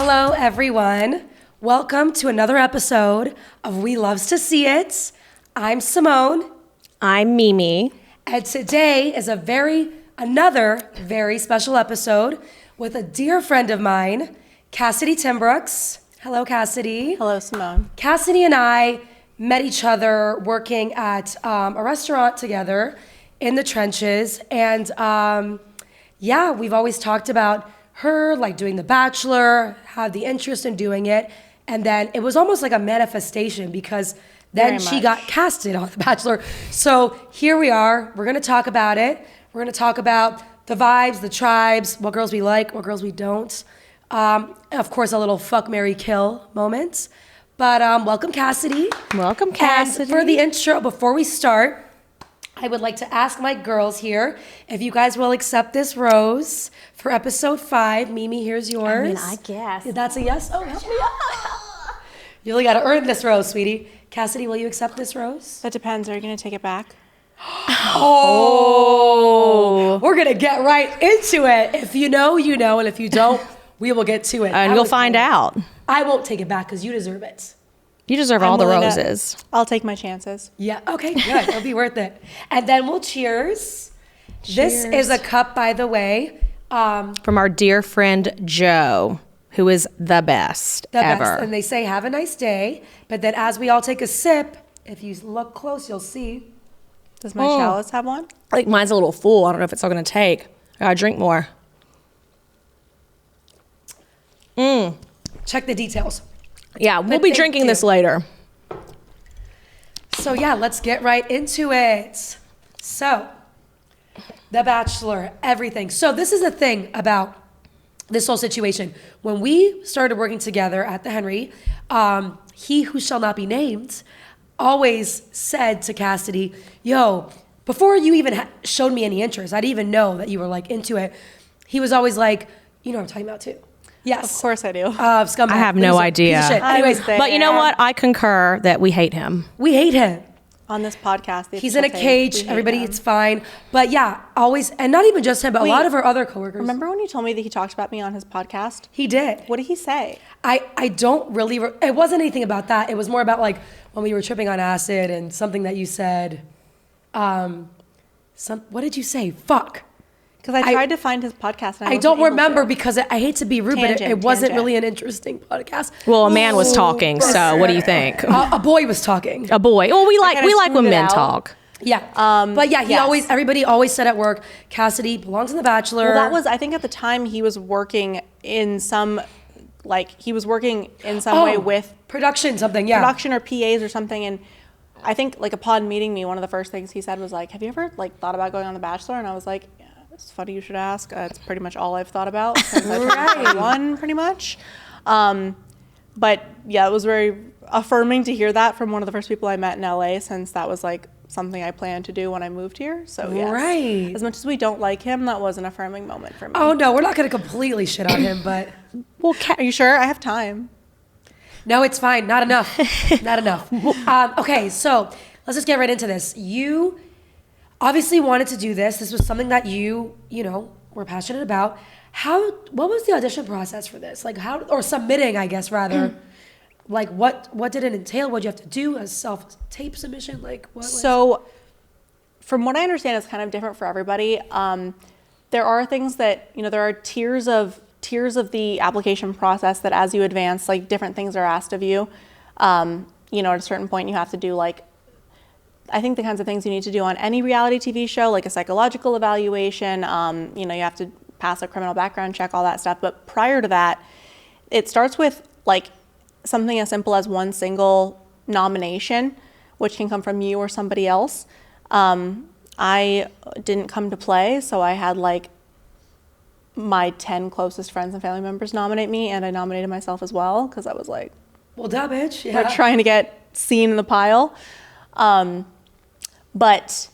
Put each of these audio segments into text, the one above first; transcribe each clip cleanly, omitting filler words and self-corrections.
Hello, everyone. Welcome to another episode of We Loves to See It. I'm Simone. I'm Mimi. And today is another very special episode with a dear friend of mine, Cassidy Timbrooks. Hello, Cassidy. Hello, Simone. Cassidy and I met each other working at a restaurant together in the trenches. And we've always talked about her like doing The Bachelor, had the interest in doing it. And then it was almost like a manifestation because then she got casted on The Bachelor. So here we are. We're going to talk about it. We're going to talk about the vibes, the tribes, what girls we like, what girls we don't. Of course, a little fuck, marry, kill moment. But welcome, Cassidy. Welcome, Cassidy. And for the intro, before we start, I would like to ask my girls here if you guys will accept this rose for episode 5. Mimi, here's yours. I guess. That's a yes? Oh, help me out. You really got to earn this rose, sweetie. Cassidy, will you accept this rose? That depends. Are you going to take it back? Oh, we're going to get right into it. If you know, you know. And if you don't, we will get to it. And you'll find out. I won't take it back because you deserve it. You deserve all the roses. I'll take my chances. Yeah, okay, good. It'll be worth it. And then we'll cheers. This is a cup, by the way. From our dear friend, Joe, who is the best ever. And they say, have a nice day. But then as we all take a sip, if you look close, you'll see. Does my chalice have one? I think mine's a little full. I don't know if it's all going to take. I gotta drink more. Check the details. Yeah, we'll be drinking this later. So yeah, let's get right into it. So, The Bachelor, everything. So this is the thing about this whole situation. When we started working together at the Henry, he who shall not be named always said to Cassidy, yo, before you even showed me any interest, I didn't even know that you were like into it. He was always like, you know what I'm talking about too. Yes. Of course I do. Scumbag. I have no idea. Piece of shit. Anyways, But you know what? I concur that we hate him. we hate him. On this podcast, He's in a cage. Everybody, it's fine. But yeah, always, and not even just him, but a lot of our other coworkers. Remember when you told me that he talked about me on his podcast? He did. What did he say? I don't really, it wasn't anything about that. It was more about like when we were tripping on acid and something that you said. What did you say? Fuck. Because I tried to find his podcast. And I don't remember because I hate to be rude, but it wasn't really an interesting podcast. Well, a man was talking, so what do you think? A boy was talking. A boy. Well, we like when men talk. Yeah. But yeah, everybody always said at work, Cassidy belongs in The Bachelor. Well, that was, I think at the time he was working in some, way with production, something, yeah. Production or PAs or something. And I think like upon meeting me, one of the first things he said was like, have you ever like thought about going on The Bachelor? And I was like, it's funny you should ask. It's pretty much all I've thought about since I turned 21, pretty much. But yeah, it was very affirming to hear that from one of the first people I met in LA, since that was like something I planned to do when I moved here. So yes, right. As much as we don't like him, that was an affirming moment for me. Oh no, we're not going to completely shit on him, but well, are you sure? I have time. No, it's fine. Not enough. Not enough. Okay, so let's just get right into this. You obviously wanted to do this. This was something that you were passionate about. What was the audition process for this? Like or submitting, I guess, rather. Like what did it entail? What did you have to do? A self-tape submission? Like what? So from what I understand, it's kind of different for everybody. There are things that, there are tiers of the application process that as you advance, like different things are asked of you. At a certain point you have to do like, I think the kinds of things you need to do on any reality TV show, like a psychological evaluation, you have to pass a criminal background check, all that stuff. But prior to that, it starts with like something as simple as one single nomination, which can come from you or somebody else. I didn't come to play, so I had like my 10 closest friends and family members nominate me, and I nominated myself as well, because I was like, well, duh, bitch. Yeah. We're trying to get seen in the pile. But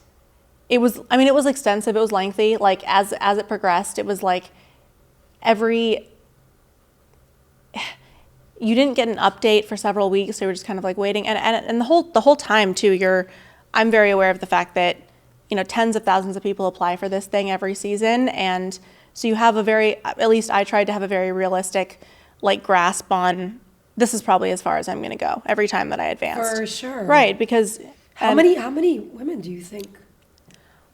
it was extensive. It was lengthy. Like as it progressed, it was like you didn't get an update for several weeks. So you were just kind of like waiting. And the whole time too, I'm very aware of the fact that, tens of thousands of people apply for this thing every season. And so you have at least I tried to have a very realistic like grasp on, this is probably as far as I'm going to go every time that I advance. For sure. Right, because How many women do you think?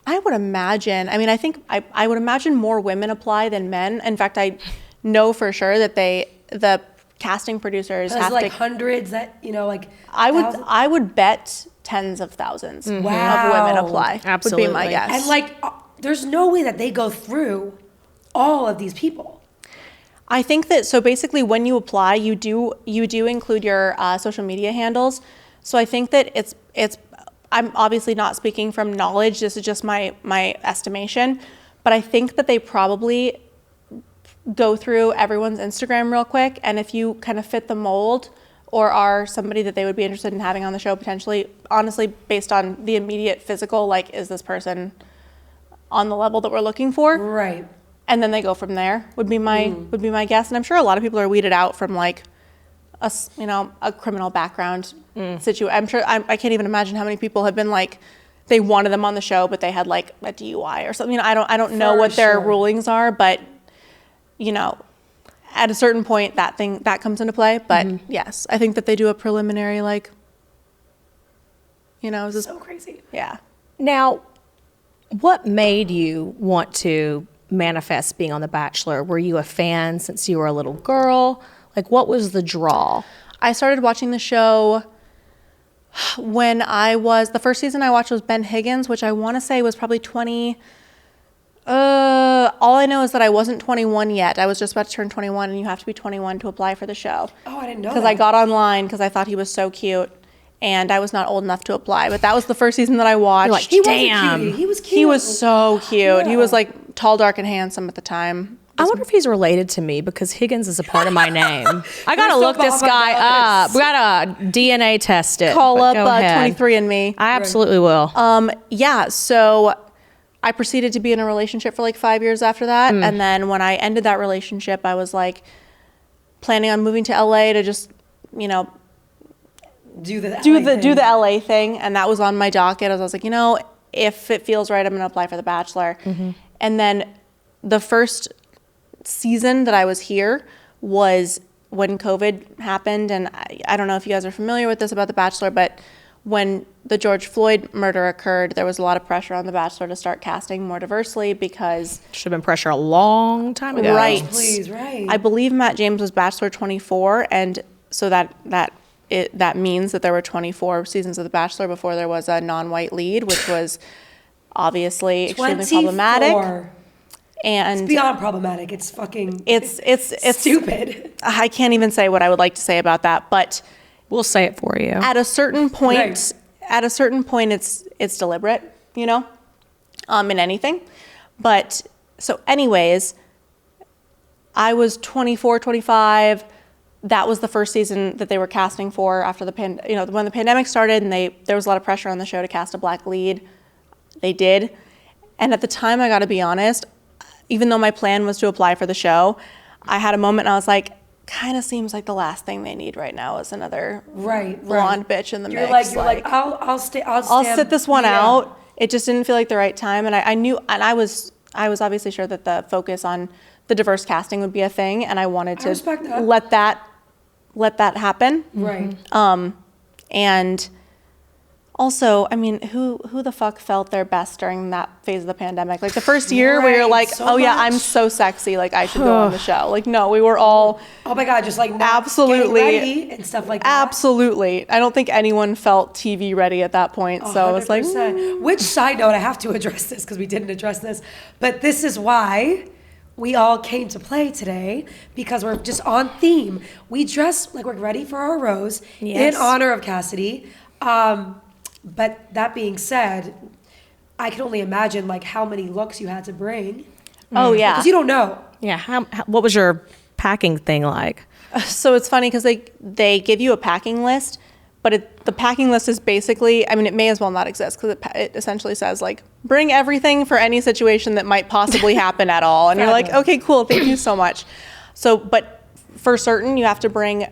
I would imagine, I think I would imagine more women apply than men. In fact, I know for sure that the casting producers There's have like to, hundreds that, like I would bet tens of thousands of women apply. Absolutely. Would be my guess. And like, there's no way that they go through all of these people. I think that, so basically when you apply, you do include your social media handles. So I think that I'm obviously not speaking from knowledge, this is just my estimation, but I think that they probably go through everyone's Instagram real quick, and if you kind of fit the mold or are somebody that they would be interested in having on the show potentially, honestly, based on the immediate physical, like, is this person on the level that we're looking for? Right. And then they go from there, would be my guess. And I'm sure a lot of people are weeded out from like a criminal background situation. I'm sure, I can't even imagine how many people have been like, they wanted them on the show, but they had like a DUI or something. I don't know what their rulings are, but at a certain point that comes into play. But yes, I think that they do a preliminary, like, is this So crazy. Yeah. Now, what made you want to manifest being on The Bachelor? Were you a fan since you were a little girl? Like, what was the draw? I started watching the show when the first season I watched was Ben Higgins, which I want to say was probably 20. All I know is that I wasn't 21 yet. I was just about to turn 21, and you have to be 21 to apply for the show. Oh, I didn't know that. Because I got online because I thought he was so cute, and I was not old enough to apply. But that was the first season that I watched. You're like, He damn. wasn't cute. He was cute. He was so cute. Yeah. He was like tall, dark, and handsome at the time. I wonder if he's related to me because Higgins is a part of my name. I gotta so look this bummed guy about up. We gotta DNA test it. Call but up go ahead. 23andMe. I absolutely will. Yeah, so I proceeded to be in a relationship for like 5 years after that. And then when I ended that relationship, I was like planning on moving to LA to just, do the LA thing. And that was on my docket. I was like, if it feels right, I'm going to apply for The Bachelor. And then the first season that I was here was when COVID happened. And I don't know if you guys are familiar with this about The Bachelor, but when the George Floyd murder occurred, there was a lot of pressure on The Bachelor to start casting more diversely because... Should have been pressure a long time ago. Right. Oh, please, right. I believe Matt James was Bachelor 24, and so that means that there were 24 seasons of The Bachelor before there was a non-white lead, which was obviously extremely problematic. And it's beyond problematic. It's fucking... It's stupid. I can't even say what I would like to say about that, but... We'll say it for you. At a certain point, Right. it's deliberate, in anything. But so anyways, I was 24, 25. That was the first season that they were casting for after when the pandemic started, and there was a lot of pressure on the show to cast a black lead. They did. And at the time, I got to be honest, even though my plan was to apply for the show, I had a moment and I was like, kind of seems like the last thing they need right now is another blonde bitch in the mix. You're like, I'll sit this one out. It just didn't feel like the right time, and I knew, and I was obviously sure that the focus on the diverse casting would be a thing, and I wanted to let that happen. Right. And also, who the fuck felt their best during that phase of the pandemic? Like the first year where you're like, so yeah, much. I'm so sexy, like I should go on the show. Like, no, we were all... Oh my God, just like absolutely ready and stuff like that. Absolutely. I don't think anyone felt TV ready at that point. So it's like... Which, side note, I have to address this because we didn't address this, but this is why we all came to play today, because we're just on theme. We dress like we're ready for our rose in honor of Cassidy. But that being said, I can only imagine like how many looks you had to bring. Oh yeah, because you don't know. Yeah. What was your packing thing like? So it's funny because they give you a packing list, but the packing list is basically, it may as well not exist because it essentially says like, bring everything for any situation that might possibly happen at all. And you're like, okay, cool, thank you so much. So, but for certain, you have to bring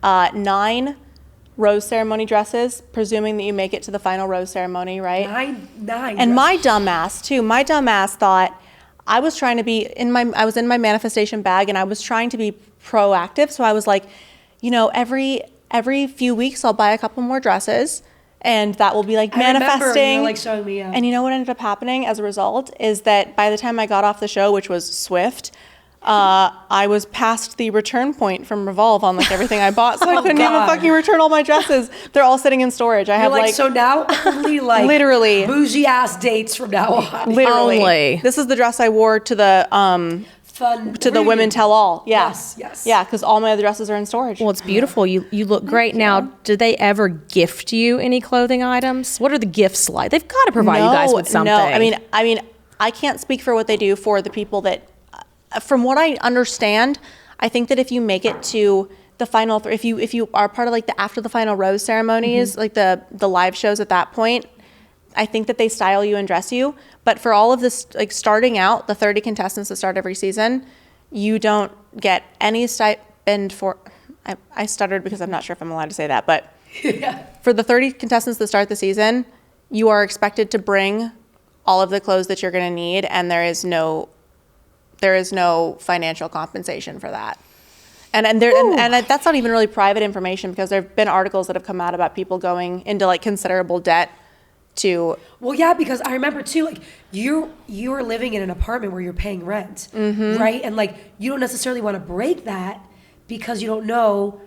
9 rose ceremony dresses, presuming that you make it to the final rose ceremony, right? 9 And my dumbass too. My dumbass thought I was trying to be I was in my manifestation bag, and I was trying to be proactive. So I was like, you know, every few weeks I'll buy a couple more dresses, and that will be like manifesting. Remember, you were, like, showing me. And you know what ended up happening as a result is that by the time I got off the show, which was swift, I was past the return point from Revolve on like everything I bought, so I couldn't even fucking return all my dresses. They're all sitting in storage. I have like so now only like literally bougie ass dates from now on. Literally, Only. this is the dress I wore to the Fun to the Women Tell All. Yeah. Yes. Yeah, because all my other dresses are in storage. Well, it's beautiful. You look great. Now, do they ever gift you any clothing items? What are the gifts like? They've got to provide you guys with something. No, I mean, I can't speak for what they do for the people that, from what I understand, I think that if you make it to the final, if you are part of like the after the final rose ceremonies, like the live shows at that point, I think that they style you and dress you. But for all of this, like starting out, the 30 contestants that start every season, you don't get any stipend for, I stuttered because I'm not sure if I'm allowed to say that, but for the 30 contestants that start the season, you are expected to bring all of the clothes that you're going to need, and there is no financial compensation for that. And that's not even really private information, because there have been articles that have come out about people going into like considerable debt to. Well, yeah, because I remember too, like you're living in an apartment where you're paying rent, right? And like you don't necessarily want to break that because you don't know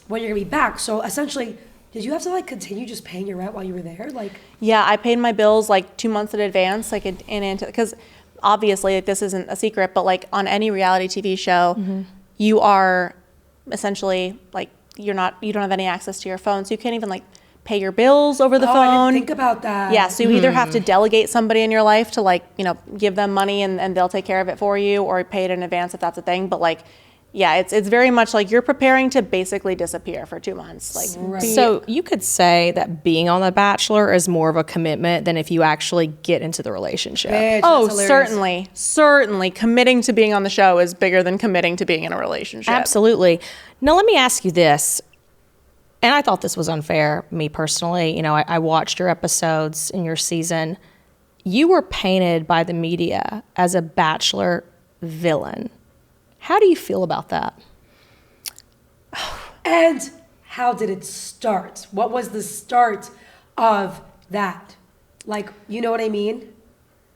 when you're gonna be back. So essentially, did you have to like continue just paying your rent while you were there? Like, yeah, I paid my bills like 2 months in advance, like because obviously like, this isn't a secret, but like on any reality TV show, you are essentially like you don't have any access to your phone, so you can't even like pay your bills over the phone. I didn't think about that. Yeah, so you either have to delegate somebody in your life to like, you know, give them money and they'll take care of it for you, or pay it in advance if that's a thing. But like, yeah, it's very much like you're preparing to basically disappear for 2 months. Like, Right. So you could say that being on The Bachelor is more of a commitment than if you actually get into the relationship. Bitch, oh, that's hilarious. certainly. Committing to being on the show is bigger than committing to being in a relationship. Absolutely. Now, let me ask you this. And I thought this was unfair, me personally. You know, I watched your episodes in your season. You were painted by the media as a Bachelor villain. How do you feel about that? And how did it start? What was the start of that? Like, you know what I mean?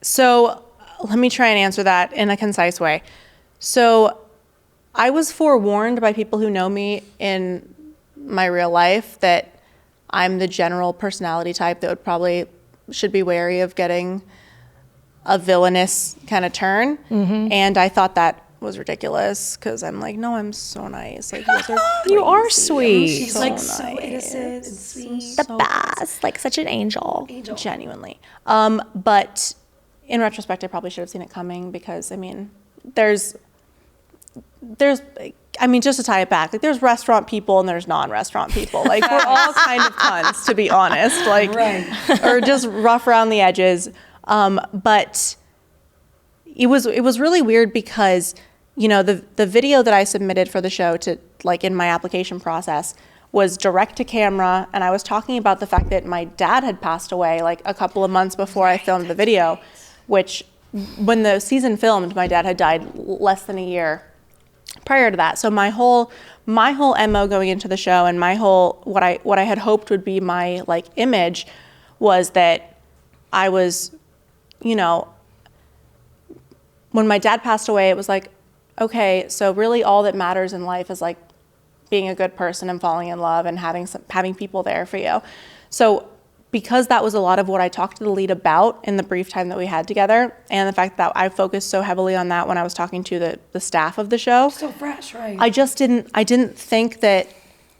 So let me try and answer that in a concise way. So I was forewarned by people who know me in my real life that I'm the general personality type that should be wary of getting a villainous kind of turn. And I thought that was ridiculous, because I'm like, no, I'm so nice. Like, you guys are You are crazy. sweet. She's So like so nice. innocent and sweet. The best, like such an angel. Genuinely. But in retrospect, I probably should have seen it coming, because I mean, there's just to tie it back, like there's restaurant people and there's non-restaurant people. Like we're all kind of cunts, to be honest. Like, Right. or just rough around the edges. But it was really weird, because you know, the video that I submitted for the show to, like, in my application process was direct to camera, and I was talking about the fact that my dad had passed away like a couple of months before I filmed the video, which when the season filmed, my dad had died less than a year prior to that. So my whole MO going into the show, and my whole what I had hoped would be my like image, was that I was, you know, when my dad passed away, it was like, okay, so really all that matters in life is like being a good person and falling in love and having people there for you. So because that was a lot of what I talked to the lead about in the brief time that we had together, and the fact that I focused so heavily on that when I was talking to the staff of the show. So fresh, right? I didn't think that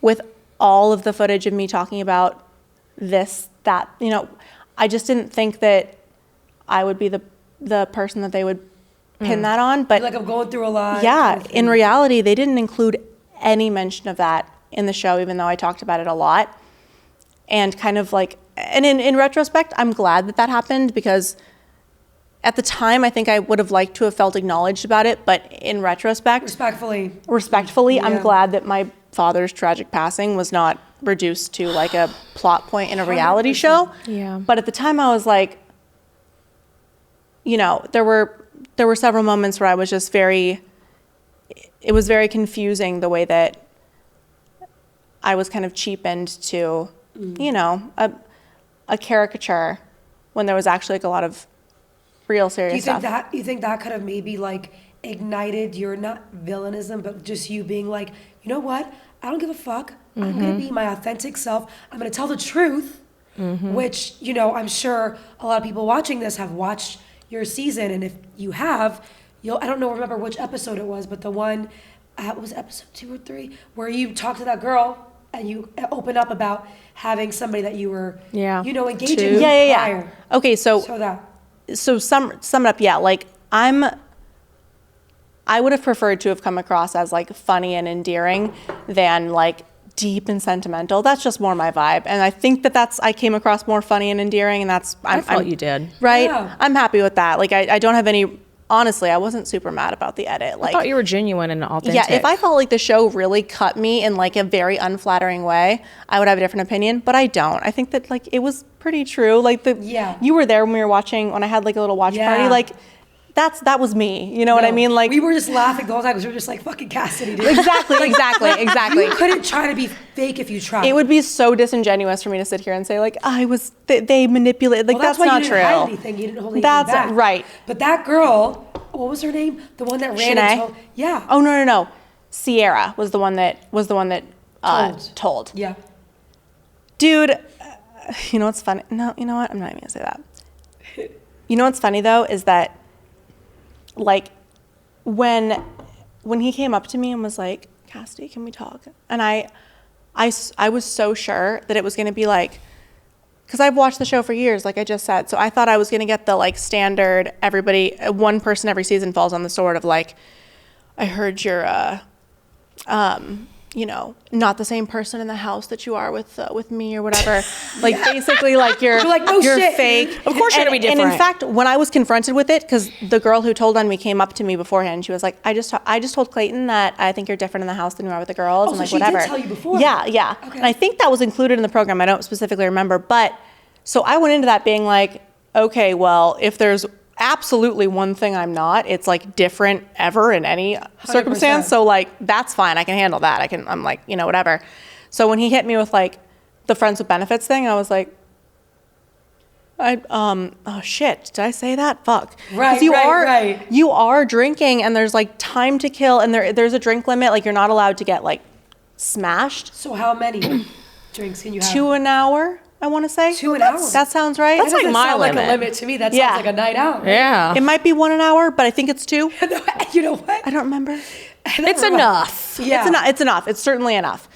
with all of the footage of me talking about this, that, you know, I just didn't think that I would be the person that they would pin that on. But like, I'm going through a lot. yeah, in reality, they didn't include any mention of that in the show, even though I talked about it a lot. And kind of like, and in retrospect, I'm glad that happened, because at the time, I think I would have liked to have felt acknowledged about it. But in retrospect, respectfully, Yeah. I'm glad that my father's tragic passing was not reduced to like a plot point in a reality show. Yeah. But at the time, I was like, you know, there were several moments where I was just very, it was very confusing the way that I was kind of cheapened to, you know, a caricature when there was actually like a lot of real serious stuff. You think that could have maybe like ignited your not villainism, but just you being like, you know what? I don't give a fuck. I'm gonna be my authentic self. I'm gonna tell the truth, which, you know, I'm sure a lot of people watching this have watched your season, and if you have, I don't remember which episode it was, but the one, was it episode 2 or 3, where you talked to that girl and you open up about having somebody that you were, you know, engaging with prior. Okay, so sum it up, like I would have preferred to have come across as like funny and endearing than like deep and sentimental. That's just more my vibe, and I think I came across more funny and endearing, and I thought you did, right? Yeah. I'm happy with that. Like I don't have any. Honestly, I wasn't super mad about the edit. Like, I thought you were genuine and authentic. Yeah, if I felt like the show really cut me in like a very unflattering way, I would have a different opinion, but I don't. I think that like it was pretty true. Like you were there when we were watching, when I had like a little watch party. Like that was me. You know what I mean? Like we were just laughing the whole time because we were just like, fucking Cassidy, dude. Exactly. You couldn't try to be fake if you tried. It would be so disingenuous for me to sit here and say like they manipulated. Like well, that's why not you true. didn't hide anything. You didn't hold anything back. That's right. But that girl, what was her name? The one that ran and told. Yeah. Oh no. Sierra was the one that told. Yeah. Dude, you know what's funny? No, you know what? I'm not even gonna say that. You know what's funny though is that like when he came up to me and was like, Cassidy, can we talk? And I was so sure that it was gonna be like, because I've watched the show for years, like I just said, so I thought I was gonna get the like standard, everybody, one person every season falls on the sword of like, I heard you're you know, not the same person in the house that you are with me or whatever. Like basically like you're like, no you're shit. fake. Of course you're gonna be different. And in fact, when I was confronted with it, because the girl who told on me came up to me beforehand, she was like, I just told Clayton that I think you're different in the house than you are with the girls. Oh, and so like she whatever. did tell you before? Yeah. Okay. And I think that was included in the program. I don't specifically remember. But so I went into that being like, okay, well, if there's absolutely one thing I'm not, it's like different ever in any circumstance. 100%. So like that's fine. I can handle that. I'm like, you know, whatever. So when he hit me with like the friends with benefits thing, I was like, oh shit, did I say that? Fuck. Right, right. You are drinking and there's like time to kill and there's a drink limit. Like you're not allowed to get like smashed. So how many drinks can you have? 2 an hour. I want to say 2 an hour. That sounds right. That's like Doesn't my sound limit. like a limit to me. That sounds like a night out. Right? Yeah. It might be 1 an hour, but I think it's 2. You know what? I don't remember. It's enough. Yeah. It's enough. It's certainly enough.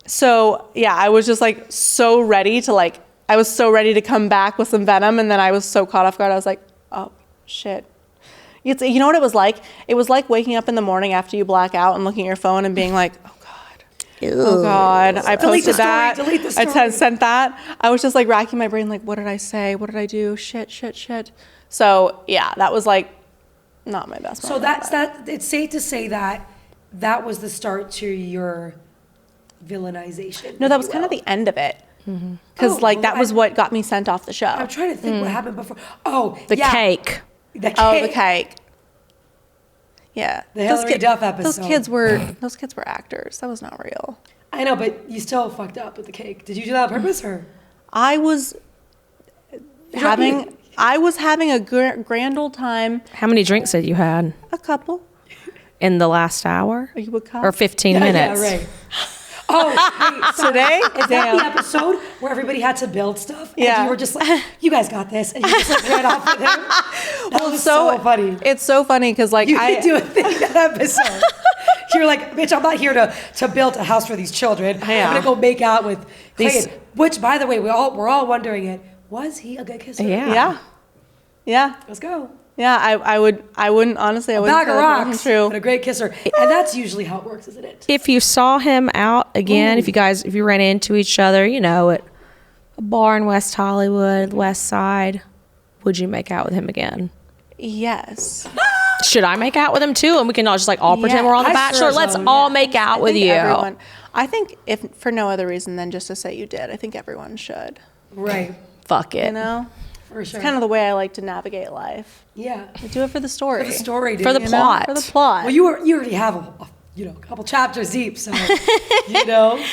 So yeah, I was just like so ready to come back with some venom, and then I was so caught off guard. I was like, oh shit. You know what it was like? It was like waking up in the morning after you black out and looking at your phone and being like, oh God, I posted that. Delete the story. I sent that. I was just like racking my brain, like, what did I say? What did I do? Shit. So yeah, that was like not my best So moment. it's safe to say that was the start to your villainization. No, that was kind of the end of it. Because that was what got me sent off the show. I'm trying to think what happened before. Oh, The cake. The cake. Oh, the cake. Yeah. The Hillary Duff episode. Those kids were actors. That was not real. I know, but you still fucked up with the cake. Did you do that on purpose or? I was having a grand old time. How many drinks had you had A couple. in the last hour? Are you a cop? Or 15 minutes? Yeah, right. Oh, wait, so Today? is that the episode where everybody had to build stuff? And Yeah. you were just like, you guys got this. And you just like ran off with him. That was so funny. It's so funny because like You could do a thing that episode. You're like, bitch, I'm not here to build a house for these children. Yeah. I'm gonna go make out with These- Clayton. Which, by the way, we're all wondering it. Was he a good kisser? Yeah. Let's go. Yeah, I wouldn't honestly. I wouldn't Bag of say that wasn't rocks, true. but a great kisser. And that's usually how it works, isn't it? If you saw him out again, if you ran into each other, you know, at a bar in West Hollywood, West Side, would you make out with him again? Yes. Should I make out with him too? And we can all just like all pretend Yeah, we're on The I Bachelor. sure Let's so, all yeah. make out with you. I think if for no other reason than just to say you did, I think everyone should. Right. Fuck it. You know? For sure. It's kind of the way I like to navigate life. Yeah. I do it for the story. For the story, dude. For the you know? plot. For the plot. Well, you already have a couple chapters deep, so you know.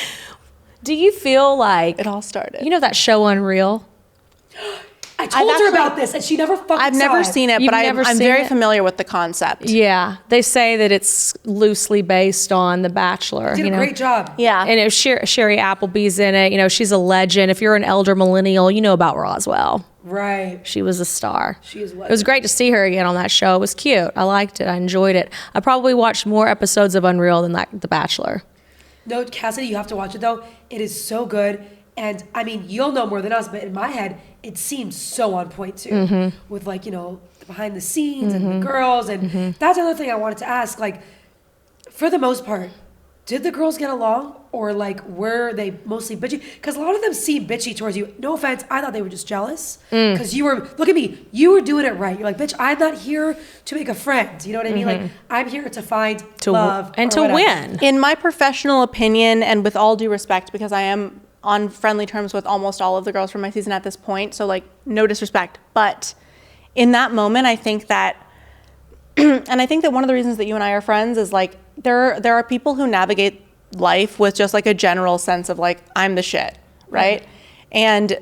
Do you feel like It all started. you know that show Unreal? I told her about this, and she never fucking I've never seen it, You've but never I'm seen very it? familiar with the concept. Yeah, they say that it's loosely based on The Bachelor. Did a great job. Yeah. And it was Sherry Appleby's in it. You know, she's a legend. If you're an elder millennial, you know about Roswell. Right. She was a star. She is what? It was great to see her again on that show. It was cute. I liked it. I enjoyed it. I probably watched more episodes of Unreal than The Bachelor. No, Cassidy, you have to watch it though. It is so good. And I mean, you'll know more than us, but in my head, it seems so on point too. Mm-hmm. With like, the behind the scenes and the girls. And that's another thing I wanted to ask. Like, for the most part, did the girls get along? Or like, were they mostly bitchy? Because a lot of them seem bitchy towards you. No offense, I thought they were just jealous. Because you were, look at me, you were doing it right. You're like, bitch, I'm not here to make a friend. You know what I mean? Like, I'm here to find love. And or to whatever. win. In my professional opinion, and with all due respect, because I am on friendly terms with almost all of the girls from my season at this point, so like no disrespect, but in that moment, I think that, and I think that one of the reasons that you and I are friends is like there are people who navigate life with just like a general sense of like I'm the shit, right? And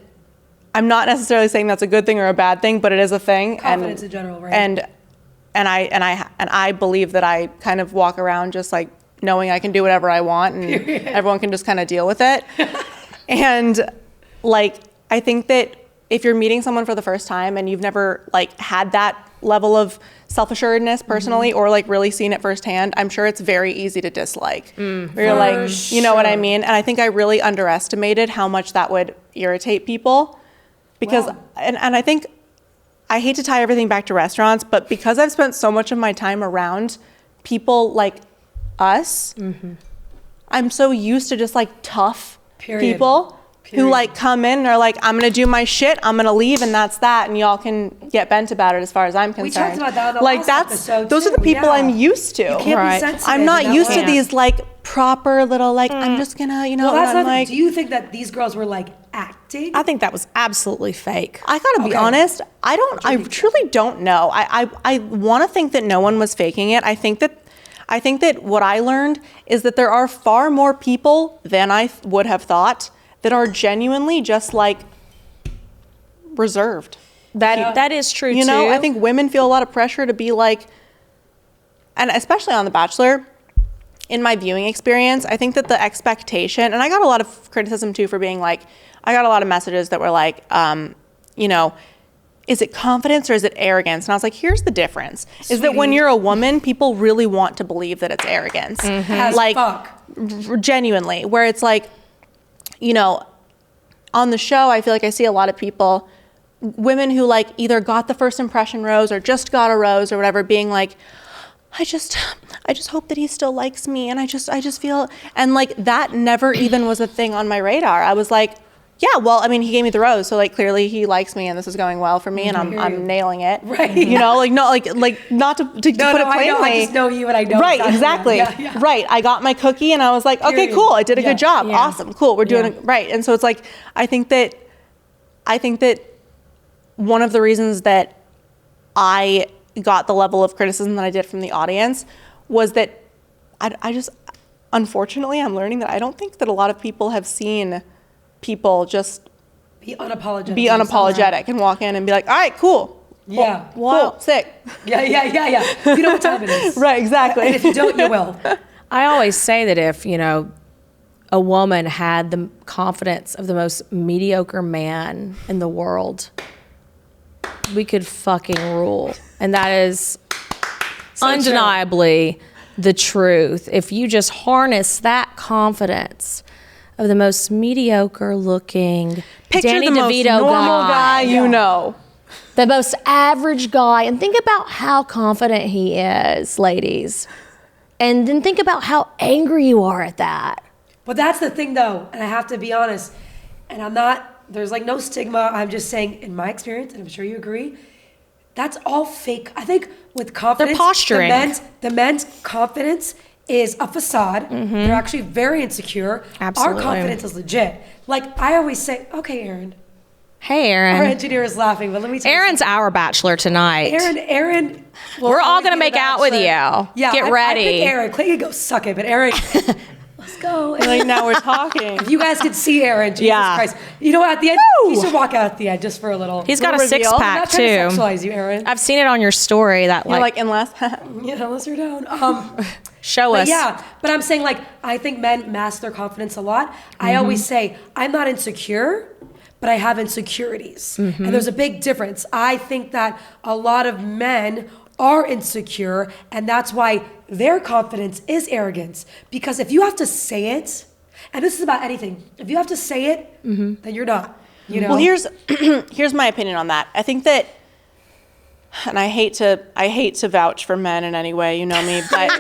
I'm not necessarily saying that's a good thing or a bad thing, but it is a thing. Confidence in general, right? And I believe that I kind of walk around just like knowing I can do whatever I want and everyone can just kind of deal with it. And like, I think that if you're meeting someone for the first time and you've never like had that level of self-assuredness personally or like really seen it firsthand, I'm sure it's very easy to dislike. Where you're like, you know what I mean? And I think I really underestimated how much that would irritate people because, and I think, I hate to tie everything back to restaurants, but because I've spent so much of my time around people like us, I'm so used to just like tough people who like come in and are like, I'm gonna do my shit, I'm gonna leave, and that's that, and y'all can get bent about it as far as I'm concerned. We talked about that in the like last episode those too. are the people I'm used to. You can't be sensitive I'm not in that used way. to these like proper little like I'm just gonna, you know. Well, that's and I'm nothing. like, Do you think that these girls were like acting? I think that was absolutely fake. I gotta be honest. I truly don't know. I want to think that no one was faking it. I think that what I learned is that there are far more people than I would have thought that are genuinely just like reserved. That is true, You too. know, I think women feel a lot of pressure to be like, and especially on The Bachelor, in my viewing experience, I think that the expectation, and I got a lot of criticism too for being like, I got a lot of messages that were like, is it confidence or is it arrogance? And I was like, here's the difference. Is that when you're a woman, people really want to believe that it's arrogance. As Like, fuck. genuinely, where it's like, on the show, I feel like I see a lot of people, women who like either got the first impression rose or just got a rose or whatever, being like, I just hope that he still likes me. And I just feel, and like that never even was a thing on my radar. I was like, yeah, well, I mean, he gave me the rose, so like clearly he likes me and this is going well for me and I'm nailing it. Right. You know, like not to put it plainly. I just know you and I know. Right, exactly. Yeah. Right. I got my cookie and I was like, okay, Period. cool. I did a good job. Yeah. Awesome. Cool. We're doing it right. And so it's like, I think that one of the reasons that I got the level of criticism that I did from the audience was that I just, unfortunately, I'm learning that I don't think that a lot of people have seen people just Be unapologetic. and walk in and be like, all right, cool. Yeah. Cool. Sick. Yeah. You know what time it is. Right, exactly. And if you don't, you will. I always say that if, a woman had the confidence of the most mediocre man in the world, we could fucking rule. And that is undeniably the truth. If you just harness that confidence of the most mediocre looking Picture Danny the most DeVito normal guy you know. the most average guy, and think about how confident he is, ladies. And then think about how angry you are at that. But that's the thing, though, and I have to be honest, and there's like no stigma. I'm just saying, in my experience, and I'm sure you agree, that's all fake. I think with confidence, They're posturing. The men's confidence is a facade. They're actually very insecure. Absolutely. Our confidence is legit. Like I always say, okay, Aaron, Hey, Our Aaron. engineer is laughing, but let me tell you. Aaron's our bachelor tonight. Aaron. We're all gonna make out with you. Yeah, Get I ready. pick Aaron. Clay can go suck it, but Aaron, let's go. Like now we're talking. If you guys could see Aaron, Jesus Yeah. Christ. You know what? At the end, Woo! he should walk out at the end just for a little. He's got a Little six reveal. I'm pack not trying to too. sexualize you, Aaron. I've seen it on your story. That You're like, like, unless. Yeah, unless you're down. show But us. yeah, but I'm saying like I think men mask their confidence a lot. I always say I'm not insecure, but I have insecurities, and there's a big difference. I think that a lot of men are insecure, and that's why their confidence is arrogance. Because if you have to say it, and this is about anything, if you have to say it, then you're not. You know. Well, here's my opinion on that. I think that, and I hate to vouch for men in any way, you know me, but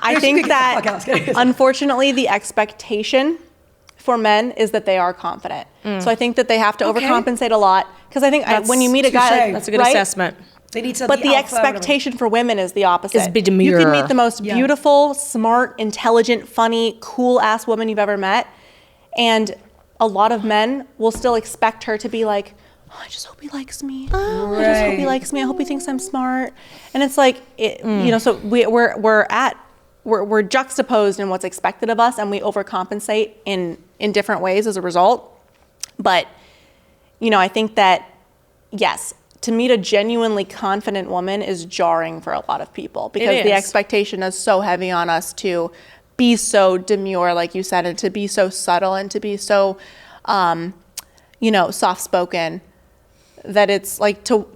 I You think can get the fuck that out. unfortunately the expectation for men is that they are confident. So I think that they have to Okay. overcompensate a lot because I think when you meet a guy, touche. That's a good right? assessment. They need to. But be the alpha, whatever. expectation for women is the opposite. Is be You demure. can meet the most Yeah. beautiful, smart, intelligent, funny, cool ass woman you've ever met, and a lot of men will still expect her to be like, oh, I just hope he likes me. Oh, I just hope he Right. likes me. I hope he thinks I'm smart. And it's like, you know, so we're juxtaposed in what's expected of us, and we overcompensate in different ways as a result. But you know, I think that yes, to meet a genuinely confident woman is jarring for a lot of people because the is. expectation is so heavy on us to be so demure, like you said, and to be so subtle and to be so, you know, soft-spoken that it's like to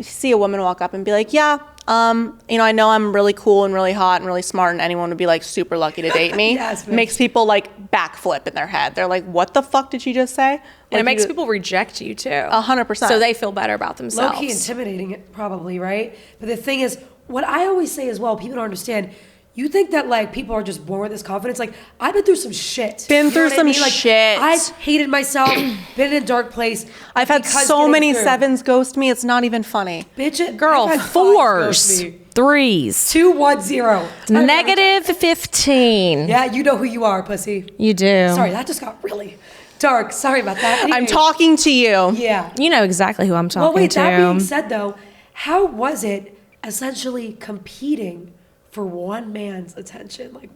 see a woman walk up and be like, yeah, you know I'm really cool and really hot and really smart and anyone would be like super lucky to date me. Yes, bitch. Makes people like backflip in their head. They're like, what the fuck did she just say? And it Like, makes people reject you too. 100%. So they feel better about themselves. Low-key intimidating, probably, right? But the thing is, what I always say as well, people don't understand. You think that like people are just born with this confidence? Like I've been through some shit. Been You know through what I some mean? Like, shit. I've hated myself. Been in a dark place. I've had because so getting many through. sevens ghost me, it's not even funny. Bitch, Girl, I've had 5s fours, ghost me. 3s, 2, 1, 0. negative 15. Yeah, you know who you are, pussy. You do. Sorry, that just got really dark. Sorry about that. I'm Anyway, talking to you. Yeah. You know exactly who I'm talking Well, wait, to. that being said, though, how was it essentially competing for one man's attention? Like,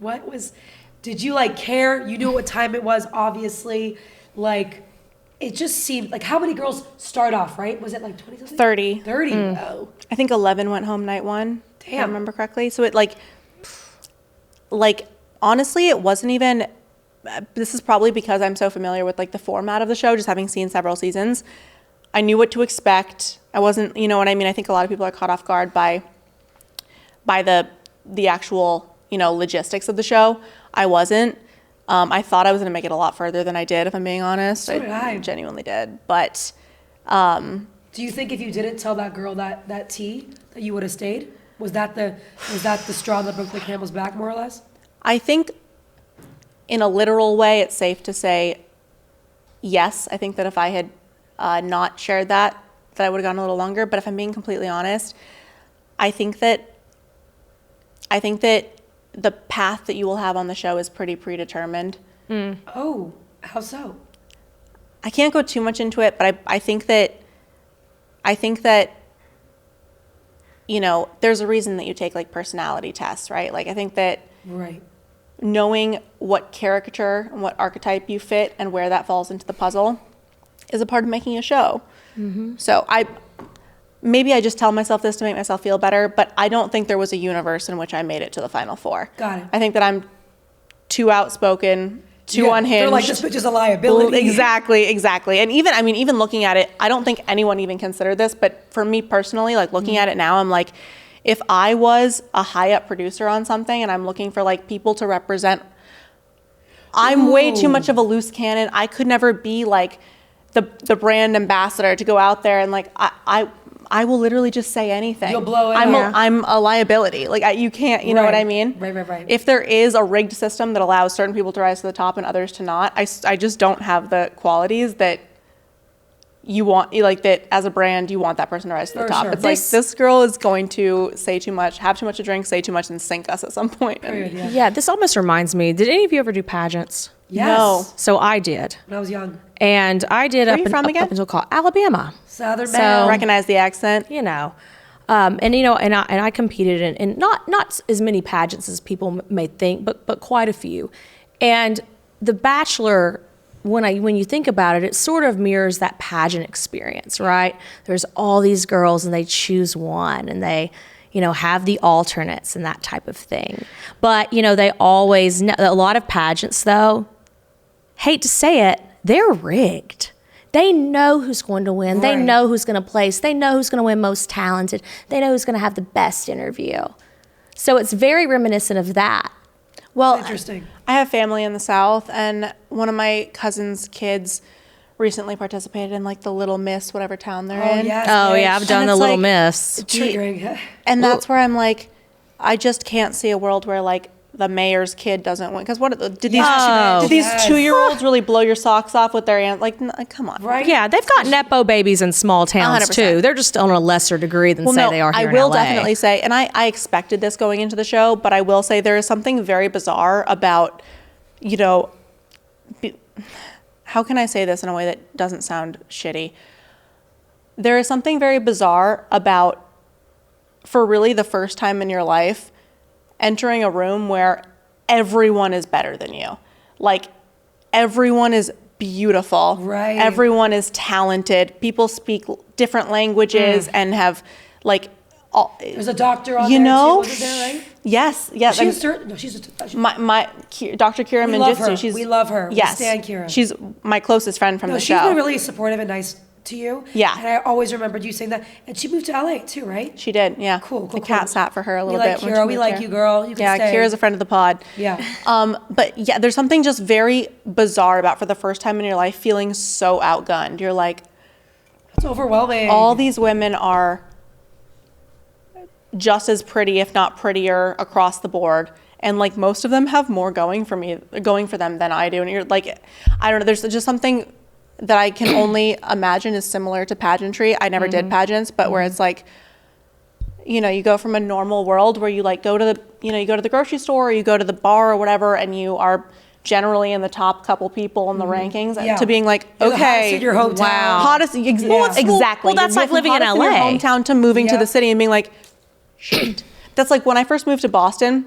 did you like care? You knew what time it was, obviously. Like, it just seemed like how many girls start off, right? Was it like 20 something? 30. 30. Oh. I think 11 went home night one. If I Damn. remember correctly. So it like honestly, it wasn't even, this is probably because I'm so familiar with like the format of the show, just having seen several seasons. I knew what to expect. I wasn't, you know what I mean? I think a lot of people are caught off guard by the actual, you know, logistics of the show. I wasn't. I thought I was going to make it a lot further than I did, if I'm being honest. So did I. Genuinely did. But Do you think if you didn't tell that girl that tea that you would have stayed? Was that the straw that broke the camel's back, more or less? I think in a literal way, it's safe to say yes. I think that if I had not shared that I would have gone a little longer. But if I'm being completely honest, I think that the path that you will have on the show is pretty predetermined. Oh, how so? I can't go too much into it, but I think that, you know, there's a reason that you take like personality tests, right? Like I think that Right. knowing what caricature and what archetype you fit and where that falls into the puzzle is a part of making a show. So maybe I just tell myself this to make myself feel better, but I don't think there was a universe in which I made it to the final 4. Got it. I think that I'm too outspoken, too Yeah, unhinged. They're like, this bitch is a liability. Exactly. And even looking at it, I don't think anyone even considered this, but for me personally, like looking at it now, I'm like, if I was a high up producer on something and I'm looking for like people to represent, I'm way too much of a loose cannon. I could never be like the brand ambassador to go out there and like, I will literally just say anything. You'll blow it. I'm a liability. Like you can't, you know what I mean? Right. If there is a rigged system that allows certain people to rise to the top and others to not, I just don't have the qualities that you want, like that as a brand, you want that person to rise to the For top. sure. It's like, this girl is going to say too much, have too much to drink, say too much, and sink us at some point. Period, yeah. Yeah, this almost reminds me. Did any of you ever do pageants? Yes. No. So I did. When I was young. And I did Where are you from again? up until Alabama. Southern So- Belle. Recognize the accent. You know, and I competed in not as many pageants as people may think, but quite a few. And the Bachelor, when you think about it, it sort of mirrors that pageant experience, right? There's all these girls and they choose one and they, have the alternates and that type of thing. But, they always know, a lot of pageants though, hate to say it, they're rigged. They know who's going to win. They Right. know who's going to place. They know who's going to win most talented. They know who's going to have the best interview. So it's very reminiscent of that. Well, Interesting. I have family in the South, and one of my cousin's kids recently participated in like the Little Miss, whatever town they're Oh, in. yes. Oh yeah, I've done And the it's Little like- Miss. Triggering. And that's where I'm like, I just can't see a world where like the mayor's kid doesn't win. Because did these Oh. did these Yes. 2-year-olds really blow your socks off with their aunt? Like, come on, Right? Yeah, they've got nepo babies in small towns 100%. too. They're just on a lesser degree than Well, say no, they are here I in will LA. definitely say, and I expected this going into the show, but I will say there is something very bizarre about, how can I say this in a way that doesn't sound shitty? There is something very bizarre about, for really the first time in your life, entering a room where everyone is better than you. Like, everyone is beautiful. Right. Everyone is talented. People speak different languages and have, like, There's a doctor on you there know, too, wasn't there, right? yes. She's no, she's Dr. Kira We love Menjitsu. her. We love her. We Yes, stan Kira. She's my closest friend from No, the she's show. been really supportive and nice to you. Yeah. And I always remembered you saying that. And she moved to LA too, right? She did, yeah. Cool. The cat sat for her a little we like bit. when Kira. she We moved like here. you, girl. You can Yeah, stay. Kira's a friend of the pod. Yeah. But yeah, there's something just very bizarre about, for the first time in your life, feeling so outgunned. You're like, It's overwhelming. all these women are just as pretty, if not prettier, across the board. And like most of them have more going for them than I do. And you're like, I don't know, there's just something that I can only imagine is similar to pageantry. I never did pageants, but where it's like, you go from a normal world where you like go to the grocery store or you go to the bar or whatever, and you are generally in the top couple people in the rankings, Yeah. to being like, You're the hottest okay, in your hometown. Wow. hottest, exactly. well, that's You're like living in hottest your LA. hometown to moving to Yeah. the city and being like, shit. That's like when I first moved to Boston.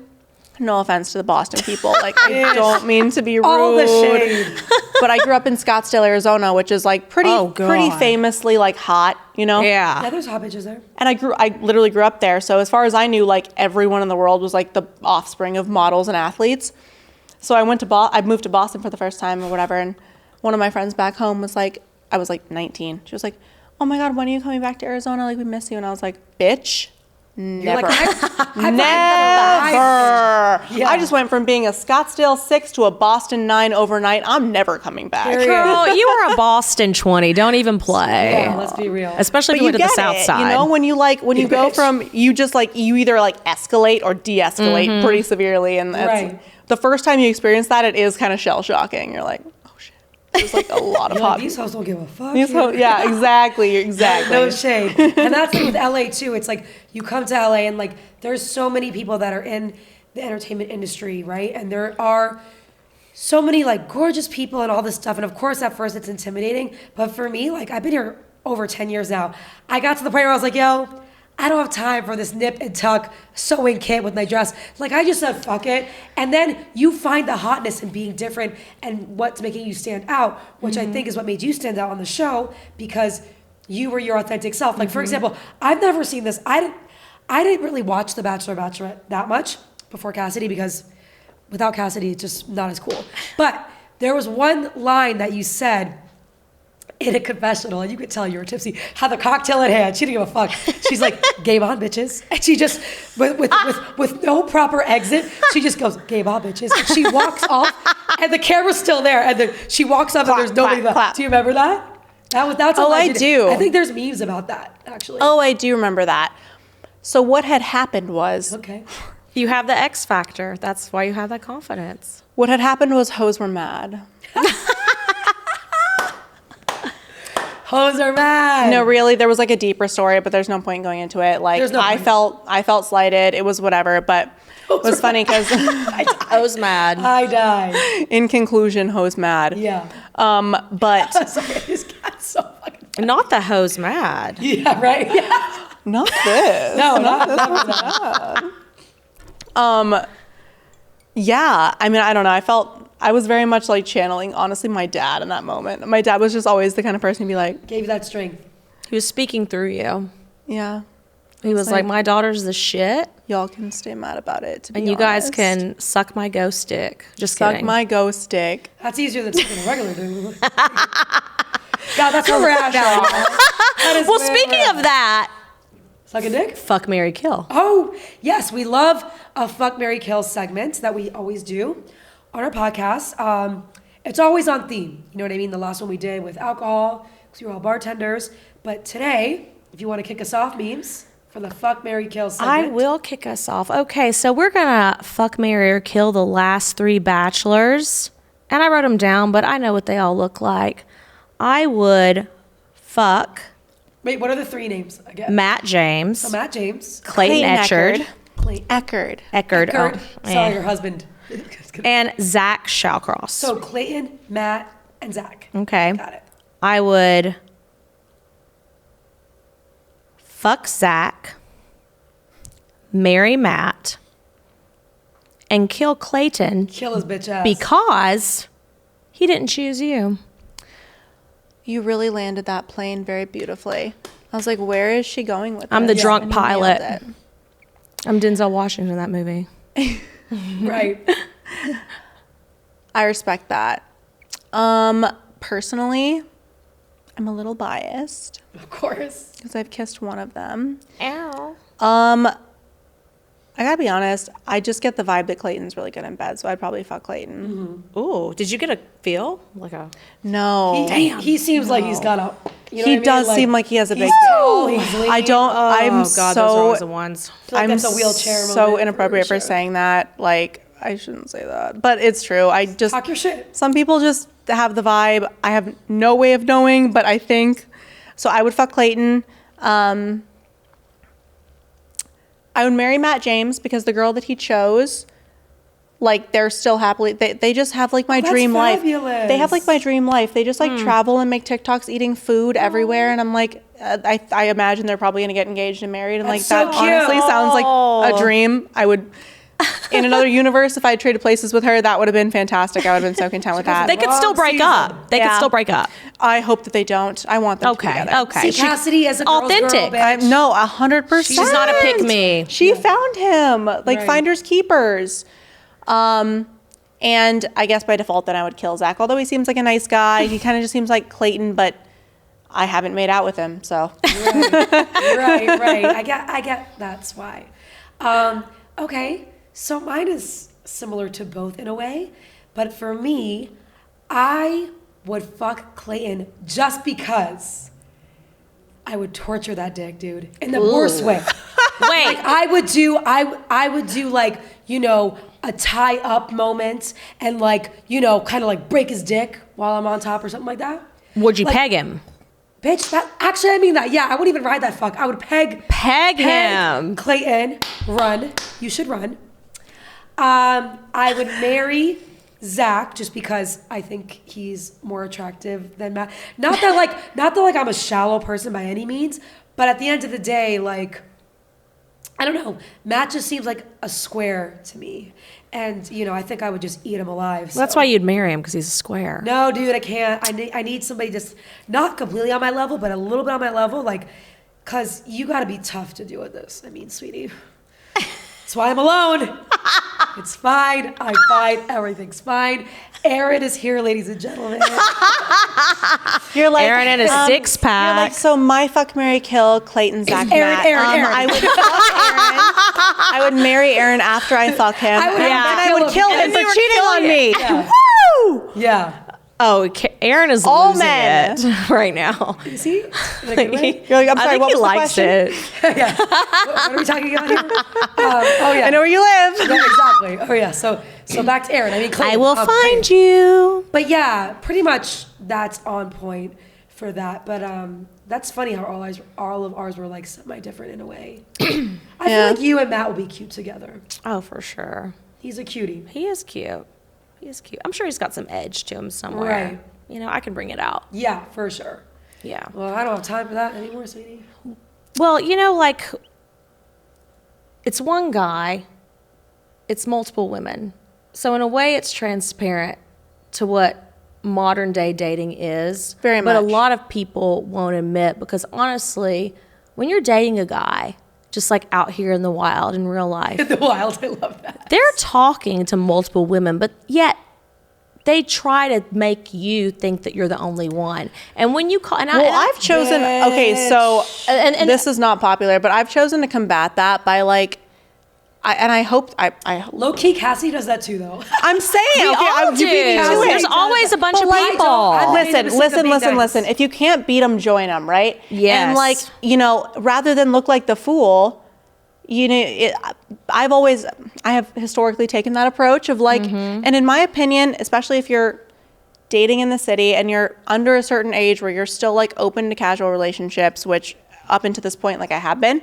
No offense to the Boston people. Like, I don't mean to be rude. All the shade. But I grew up in Scottsdale, Arizona, which is like pretty famously like hot, Yeah, Yeah. there's hot bitches there. And I literally grew up there. So as far as I knew, like everyone in the world was like the offspring of models and athletes. So I moved to Boston for the first time or whatever. And one of my friends back home was like, I was like 19. She was like, oh my God, when are you coming back to Arizona? Like, we miss you. And I was like, bitch, never. Never. Yeah. I just went from being a Scottsdale 6 to a Boston 9 overnight. I'm never coming back. Period. Girl, you were a Boston 20. Don't even play. Yeah, let's be real. Especially if But you went to the get south it, side. when you go Bitch. from, you either like escalate or de-escalate pretty severely. And Right. the first time you experience that, it is kind of shell shocking. You're like, oh shit. There's like a lot of You're like, hot these hoes don't give a fuck. These here. yeah, exactly. No shade. And that's the thing with LA too. It's like you come to LA and like there's so many people that are in the entertainment industry, right? And there are so many like gorgeous people and all this stuff. And of course at first it's intimidating. But for me, like I've been here over 10 years now. I got to the point where I was like, yo, I don't have time for this nip and tuck sewing kit with my dress. Like I just said, fuck it. And then you find the hotness in being different and what's making you stand out, which I think is what made you stand out on the show because you were your authentic self. Like for example, I've never seen this. I didn't really watch The Bachelor, Bachelorette that much before Cassidy because without Cassidy, it's just not as cool. But there was one line that you said in a confessional, and you could tell you were tipsy, had the cocktail in hand. She didn't give a fuck. She's like, game on, bitches. And she just, with no proper exit, she just goes, game on, bitches. And she walks off, and the camera's still there. And then she walks up, Clap, and there's nobody clap, left. clap. Do you remember that? That's a Oh, I legend. do. I think there's memes about that, actually. Oh, I do remember that. So what had happened was, Okay. You have the X factor. That's why you have that confidence. what had happened was hoes were mad. Hoes are mad. No, really, there was like a deeper story, but there's no point going into it. Like There's no I point. felt slighted. It was whatever, but it was funny because I was mad. I died. in conclusion, hoes mad. Yeah. But Sorry, I just got so fucking. Not the hose mad. Yeah, right. Yeah. not this. No, not that. Yeah, I mean, I don't know. I was very much like channeling, honestly, my dad in that moment. My dad was just always the kind of person to be like, Gave you that strength. He was speaking through you. yeah, He was like, my daughter's the shit, y'all can stay mad about it. To be and you guys honest. can suck my ghost stick. Just suck kidding. my ghost stick. That's easier than taking a regular dude. God, that's where we're at now. That is Well, where speaking we're of at. that, Suck a dick? fuck, marry, kill. Oh, yes. We love a Fuck, Marry, Kill segment that we always do on our podcast. It's always on theme. You know what I mean? The last one we did with alcohol, because we were all bartenders. But today, if you want to kick us off, memes, for the Fuck, Marry, Kill segment. I will kick us off. Okay, so we're gonna fuck, marry, or kill the last 3 bachelors, and I wrote them down, but I know what they all look like. I would fuck Wait, what are the 3 names again? Matt James, So Matt James. Clayton Echard, Clayton. Eckerd. Eckard, Kurt. oh, Sorry, eh, your husband. and Zach Shawcross. So Clayton, Matt, and Zach. Okay, Got it. I would fuck Zach, marry Matt, and kill Clayton Kill his bitch ass. because he didn't choose you. You really landed that plane very beautifully. I was like, where is she going with I'm this? the drunk And you nailed pilot. it. I'm Denzel Washington in that movie. Right. I respect that. Personally, I'm a little biased Of course. because I've kissed one of them. Ow. I gotta be honest, I just get the vibe that Clayton's really good in bed, so I'd probably fuck Clayton. Ooh, did you get a feel? Like a No. He seems like he's got a. You know He what I mean? does seem like he has a big he's tall, dick. he's lean. I don't, I'm oh god, those are always the so, ones. feel like I'm that's a wheelchair so moment for inappropriate for sure. saying that. Like, I shouldn't say that, but it's true. I just, Talk your shit. some people just have the vibe. I have no way of knowing, but I think, so I would fuck Clayton. I would marry Matt James because the girl that he chose, like, they're still happily, they just have like my that's dream life. fabulous. They have like my dream life. They just like travel and make TikToks eating food everywhere. And I'm like, I imagine they're probably going to get engaged and married. And like, That's that so cute. honestly sounds like a dream. I would, in another universe, if I had traded places with her, that would have been fantastic. I would have been so content with that. They could still Wrong break season. up. They could Yeah. still break up. I hope that they don't. I want them to be Okay, together. okay. See, Cassidy as a girl's authentic. girl, I, bitch. no, 100%. She's not a pick me. She found him, like Right. finders keepers. And I guess by default, then I would kill Zach. Although he seems like a nice guy, he kind of just seems like Clayton, but I haven't made out with him, so. right. I get that's why. Okay, so mine is similar to both in a way, but for me, I would fuck Clayton just because I would torture that dick, dude, in the worst way. Wait, Like I would do like, you know, a tie up moment and like, you know, kind of like break his dick while I'm on top or something like that. would you like- peg him? Bitch, that actually I mean that. Yeah, I wouldn't even ride that fuck. I would Peg him. Clayton, run. You should run. I would marry Zach just because I think he's more attractive than Matt. Not that like I'm a shallow person by any means, but at the end of the day, like I don't know. Matt just seems like a square to me. And, you know, I think I would just eat him alive. That's so. why you'd marry him, because he's a square. No, dude, I can't. I need somebody just not completely on my level, but a little bit on my level. Like, because you got to be tough to deal with this. I mean, sweetie. That's why I'm alone. It's fine. I fight. Everything's fine. Aaron is here, ladies and gentlemen. You're like, Aaron and a six-pack. You're like, so my fuck, marry, kill, Clayton, Zach, Matt. Aaron. I would fuck Aaron. I would marry Aaron after I fuck him. I would- and yeah. then I would kill him And for you would cheating kill on you. me. Yeah. Woo! Yeah. Oh, Aaron is All losing men. it right now. Is he? In a good way? You're like, I'm I sorry, think what he was the likes question? it. Yeah. What are we talking about here? Oh, yeah. I know where you live. Yeah, exactly. Oh, yeah. So back to Aaron. I mean, Clayton. I will Clayton. find you. But yeah, pretty much that's on point for that. But that's funny how all of ours were like semi-different in a way. I feel like you and Matt will be cute together. Oh, for sure. He's a cutie. He is cute. I'm sure he's got some edge to him somewhere. Right. You know, I can bring it out. Yeah, for sure. Yeah. Well, I don't have time for that anymore, sweetie. Well, you know, like, it's one guy, it's multiple women. So in a way, it's transparent to what modern day dating is. Very But a much. lot of people won't admit, because honestly, when you're dating a guy, just like out here in the wild in real life, In the wild, I love that. they're talking to multiple women, but yet they try to make you think that you're the only one. And when you call, I've chosen. Okay, so And- this is not popular, but I've chosen to combat that by like, I hope I. Low key, Cassie does that too, though. I'm saying, we okay, all you beat me do. to it. There's always a bunch But of like, people. I made the Listen, mistake of being nice. listen. If you can't beat them, join them, right? Yes. And like, you know, rather than look like the fool, you know, I have historically taken that approach of like, and in my opinion, especially if you're dating in the city and you're under a certain age where you're still like open to casual relationships, which up until this point, like I have been,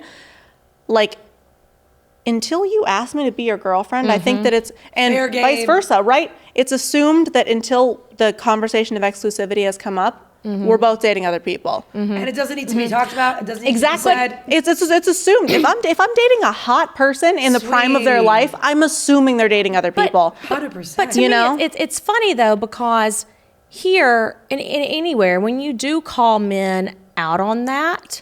like, until you ask me to be your girlfriend, I think that it's, and Fair vice game. versa, right? It's assumed that until the conversation of exclusivity has come up, we're both dating other people. And it doesn't need to be talked about. It doesn't need Exactly. to be said. It's assumed. If I'm dating a hot person in the prime of their Sweet. life, I'm assuming they're dating other people. 100%. But to You me, know? it's funny though, because here in anywhere, when you do call men out on that,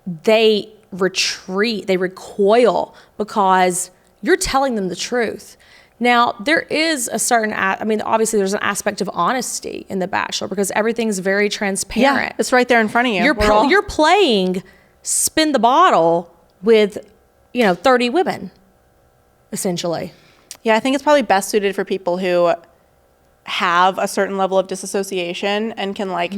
they retreat, they recoil, because you're telling them the truth. Now, there is a certain, obviously there's an aspect of honesty in The Bachelor, because everything's very transparent. It's right there in front of you. You're playing spin the bottle with, 30 women, essentially. Yeah, I think it's probably best suited for people who have a certain level of disassociation and can like,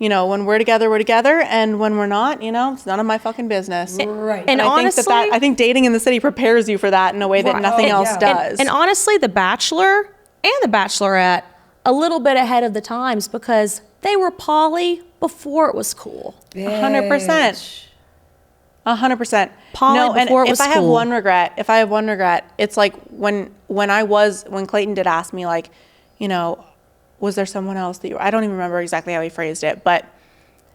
when we're together, and when we're not, it's none of my fucking business. Right. And I honestly, think I think dating in the city prepares you for that in a way that Right. nothing Oh, else yeah. does. And honestly, The Bachelor and The Bachelorette, a little bit ahead of the times, because they were poly before it was cool. 100%. 100%. Poly No, and before it was if I have cool. one regret, it's like when Clayton did ask me, like, was there someone else that I don't even remember exactly how he phrased it, but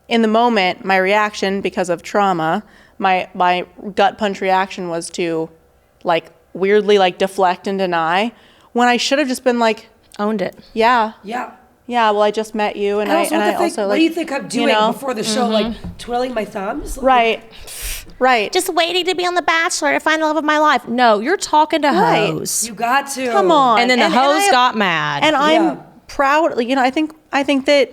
in the moment, my reaction, because of trauma, my gut punch reaction was to like weirdly like deflect and deny, when I should have just been like, Owned it. yeah, Yeah. well, I just met you, and I also what like, do you think I'm doing before the show? Like twiddling my thumbs? Like, right. Just waiting to be on The Bachelor to find the love of my life. No, you're talking to Right. hoes. You got to. Come on. And then the hoes got mad. And I'm Yeah. proud, I think that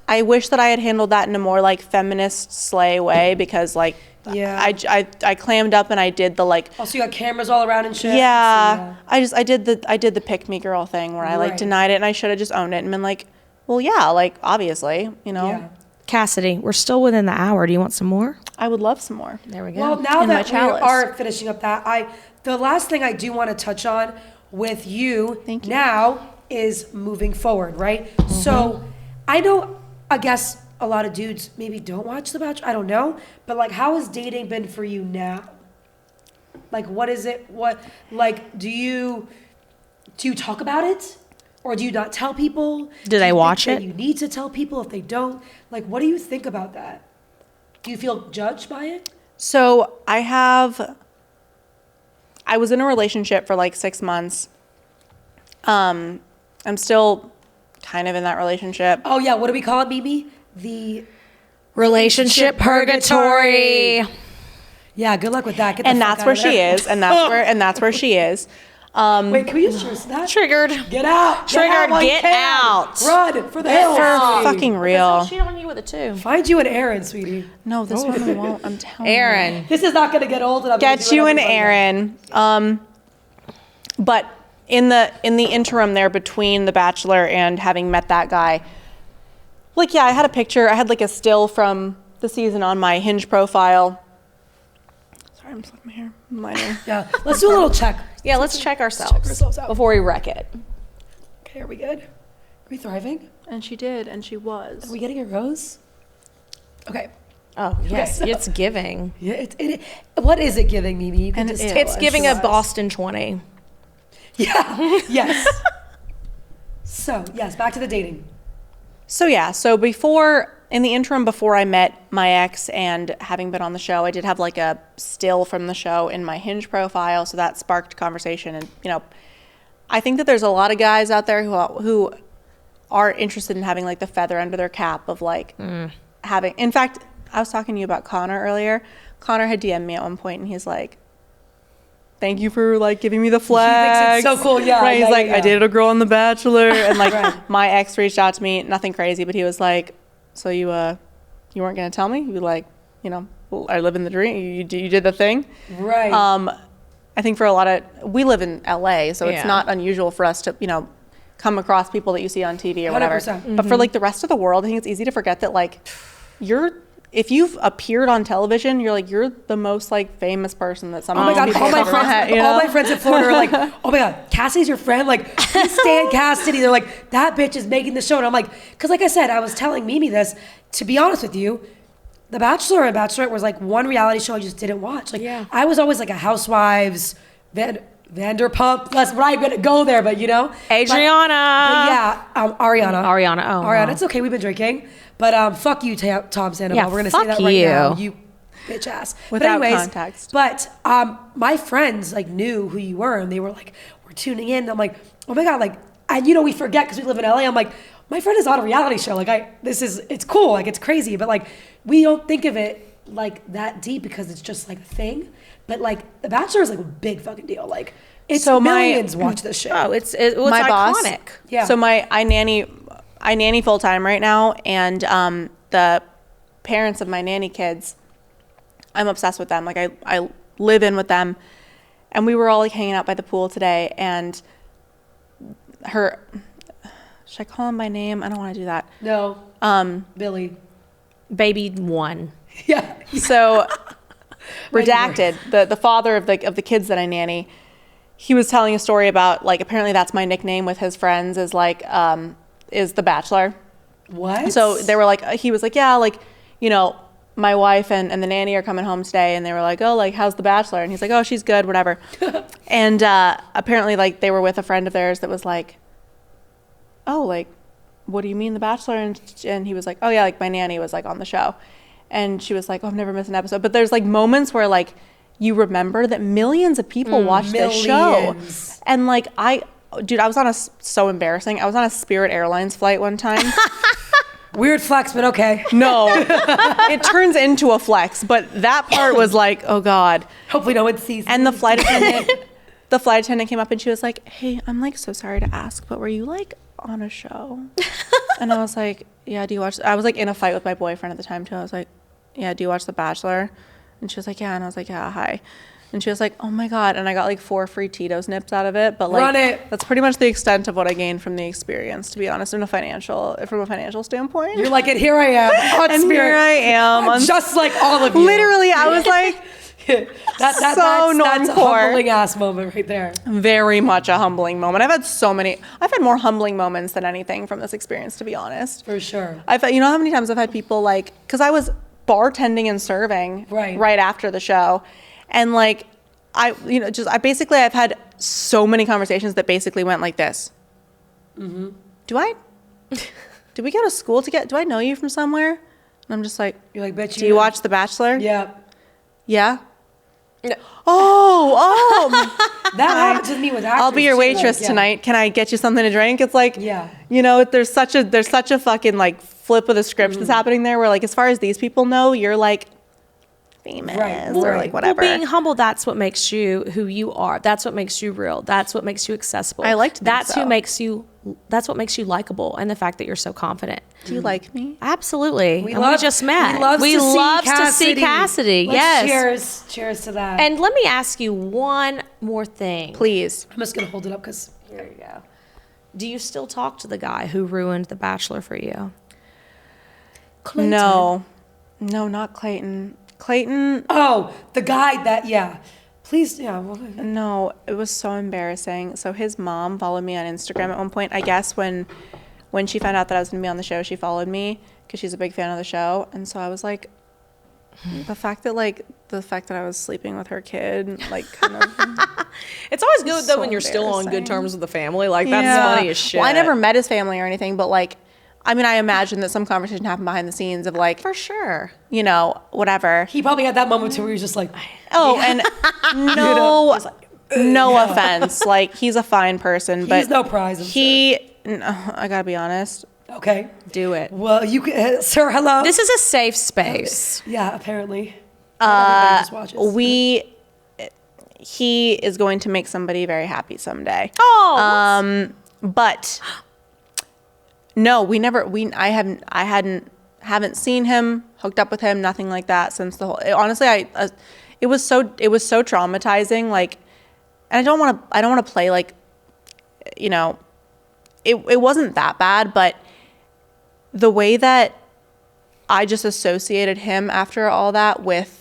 I wish that I had handled that in a more like feminist slay way, because like Yeah. I clammed up and I did the like, Also, you got cameras all around and shit. yeah, I did the pick me girl thing where I like Right. denied it, and I should have just owned it and been like, well, yeah, like obviously, Yeah. Cassidy, we're still within the hour. Do you want some more? I would love some more. There we go. Well, now In my that we chalice. are finishing up that, the last thing I do want to touch on with you, Thank you. now is moving forward, right? So I know, I guess a lot of dudes maybe don't watch The Bachelor. I don't know. But like, how has dating been for you now? Like, what is it? Do you talk about it? Or do you not tell people? Do they you watch think that it? You need to tell people if they don't. Like, what do you think about that? Do you feel judged by it? So I was in a relationship for like 6 months. I'm still kind of in that relationship. Oh yeah, what do we call it, Mimi? The Relationship purgatory. yeah. Good luck with that. Get the And fuck that's out where of she there. is, and that's where she is. Wait, can we use yours? That Triggered. get out. Triggered, while you get can. out. Run for the hills. For fucking real. Cheat on you with it too. Find you an Aaron, sweetie. No, this one I won't. I'm telling you. Aaron. This is not gonna get old. And I'm gonna Get do you an whatever you Aaron. But in the interim there between The Bachelor and having met that guy, like, yeah, I had a picture. I had like a still from the season on my Hinge profile. Sorry, I'm just looking at my hair. Minor. Yeah. Let's do a little check. Yeah, let's check ourselves ourselves out. before we wreck it. Okay, are we good? Are we thriving? And she did, and she was. Are we getting a rose? Okay. Oh, yes. Okay. It's giving. Yeah, what is it giving, Mimi? You can And just it tell It's us. giving She a was. Boston 20. Yeah. Yes. So, yes, back to the dating. So yeah, so in the interim before I met my ex and having been on the show, I did have like a still from the show in my Hinge profile, so that sparked conversation. And I think that there's a lot of guys out there who are interested in having like the feather under their cap of like having. In fact, I was talking to you about Connor earlier. Connor had DM'd me at one point, and he's like, "Thank you for like giving me the flag." He thinks it's so cool, yeah. Right? He's yeah, like, yeah. "I dated a girl on The Bachelor," and like my ex reached out to me, nothing crazy, but he was like, "So you weren't gonna tell me? You like, well, I live in the dream. You did the thing." Right. I think for a lot of, we live in LA, so Yeah. it's not unusual for us to come across people that you see on TV or whatever. 100%. But for like the rest of the world, I think it's easy to forget that like if you've appeared on television, you're the most like famous person that Oh someone my God, people all my ever friends, met, all my friends in Florida are like, oh my God, Cassidy's your friend? Like, we stand Cassidy. They're like, that bitch is making the show. And I'm like, because like I said, I was telling Mimi this, to be honest with you, The Bachelor and Bachelorette was like one reality show I just didn't watch. Like, Yeah. I was always like a Housewives, Vanderpump, that's where I'm going to go there, but Adriana. But yeah, Ariana. Ariana, oh, Ariana, wow. it's okay, we've been drinking. But fuck you, Tom Sandoval. Yeah, We're going to say fuck that right you. now. You bitch ass. Without but anyways, context. But my friends like knew who you were, and they were like, we're tuning in. And I'm like, oh my God, like, and we forget because we live in LA. I'm like, my friend is on a reality show. Like, it's cool. Like, it's crazy. But like, we don't think of it like that deep because it's just like a thing. But like, The Bachelor is like a big fucking deal. Like, it's So millions watch this shit. Oh, it's my boss, iconic. Yeah. So I nanny full time right now, and the parents of my nanny kids, I'm obsessed with them. Like I live in with them, and we were all like hanging out by the pool today, and should I call him by name? I don't want to do that. No. Billy. Baby one. Yeah. So redacted, the father of the kids that I nanny, he was telling a story about like apparently that's my nickname with his friends is like is the Bachelor. What? So they were like, he was like, yeah, like, my wife and the nanny are coming home today, and they were like, oh, like, how's the Bachelor? And he's like, oh, she's good, whatever. And apparently like they were with a friend of theirs that was like, oh, like, what do you mean the Bachelor? And he was like, oh yeah, like my nanny was like on the show. And she was like, oh, I've never missed an episode. But there's like moments where like you remember that millions of people watch this show. And like I was so embarrassing. I was on a Spirit Airlines flight one time. Weird flex, but okay. No, it turns into a flex, but that part was like, oh God. Hopefully no one sees. And the flight attendant came up and she was like, hey, I'm like so sorry to ask, but were you like on a show? And I was like, yeah, do you watch? I was like in a fight with my boyfriend at the time too. I was like, yeah, do you watch The Bachelor? And she was like, yeah. And I was like, yeah, hi. And she was like, oh my God. And I got like 4 free Tito's nips out of it. But like, Run it. That's pretty much the extent of what I gained from the experience, to be honest, from a financial standpoint. You're like, and here I am on And Spirit. here I am. I'm just like all of you. Literally, I was like, that's so a normcore. humbling ass moment right there. very much a humbling moment. I've had more humbling moments than anything from this experience, to be honest. For sure. You know how many times I've had people like, because I was bartending and serving right after the show, and like I've had so many conversations that basically went like this. Mm-hmm. Do we go to school together? Do I know you from somewhere? And I'm just like, You're like, bitch. do you watch The Bachelor? Yeah. Yeah. No. Oh. That happens with me with actors. I'll be your too, waitress like, yeah. tonight. Can I get you something to drink? It's like, Yeah. there's such a fucking like flip of the script that's happening there where like, as far as these people know, you're like famous or like whatever. Well, being humble, that's what makes you who you are. That's what makes you real. That's what makes you accessible. I like to think That's so. That's what makes you likable, and the fact that you're so confident. Do you like me? Absolutely. We just met. We love to see Cassidy. Let's Yes. Cheers to that. And let me ask you one more thing. Please. I'm just gonna hold it up because There you go. Do you still talk to the guy who ruined The Bachelor for you? Clayton. No, not Clayton. Clayton. Oh, the guy that Please, yeah. Well, No, it was so embarrassing. So his mom followed me on Instagram at one point. I guess when when she found out that I was going to be on the show, she followed me because she's a big fan of the show. And so I was like, the fact that I was sleeping with her kid, like, kind of. It's always good though So when you're still on good embarrassing. terms with the family. Like, that's funny as shit. Well, I never met his family or anything, but like, I mean, I imagine that some conversation happened behind the scenes of like, For sure. you know, whatever. He probably had that moment too where he was just like, Oh, and no offense, like he's a fine person, but he's no prize. I gotta be honest. Okay. Do it. Well, you can, sir, hello. This is a safe space. Yeah, apparently. Everybody just watches. He is going to make somebody very happy someday. Oh. But no, I haven't seen him, hooked up with him, nothing like that since the whole. Honestly, it was so traumatizing. Like, and I don't want to play like, you know, it wasn't that bad, but the way that I just associated him after all that with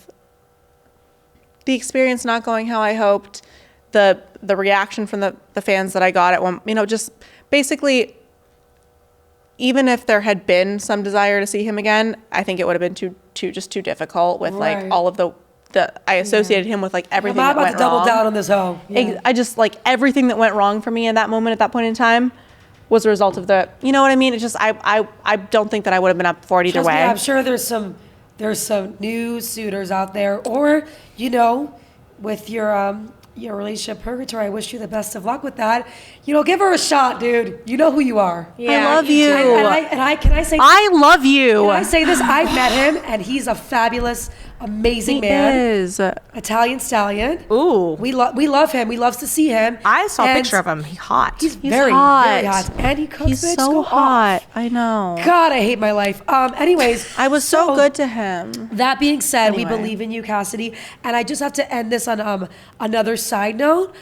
the experience not going how I hoped, the reaction from the fans that I got at one, you know, just basically, even if there had been some desire to see him again, I think it would have been too difficult with like all of the I associated him with like everything I'm that about went to double wrong. down on this hoe. Yeah. I just like everything that went wrong for me in that moment at that point in time was a result of you know what I mean? It's just I don't think that I would have been up for it either Trust me, way. I'm sure there's some new suitors out there, or you know, with your relationship purgatory. I wish you the best of luck with that. You know, give her a shot, dude. You know who you are. I love you. Can I say? I love you. Can I say this? I met him, and he's a fabulous, amazing man. Is. Italian stallion. Ooh. We love him. We loves to see him. I saw a And picture of him. He's hot. He's very hot, and he cooks. He's bitch, so go hot. off. I know. God, I hate my life. Anyways, I was so good to him. That being said, we Anyway. believe in you, Cassidy. And I just have to end this on another side note.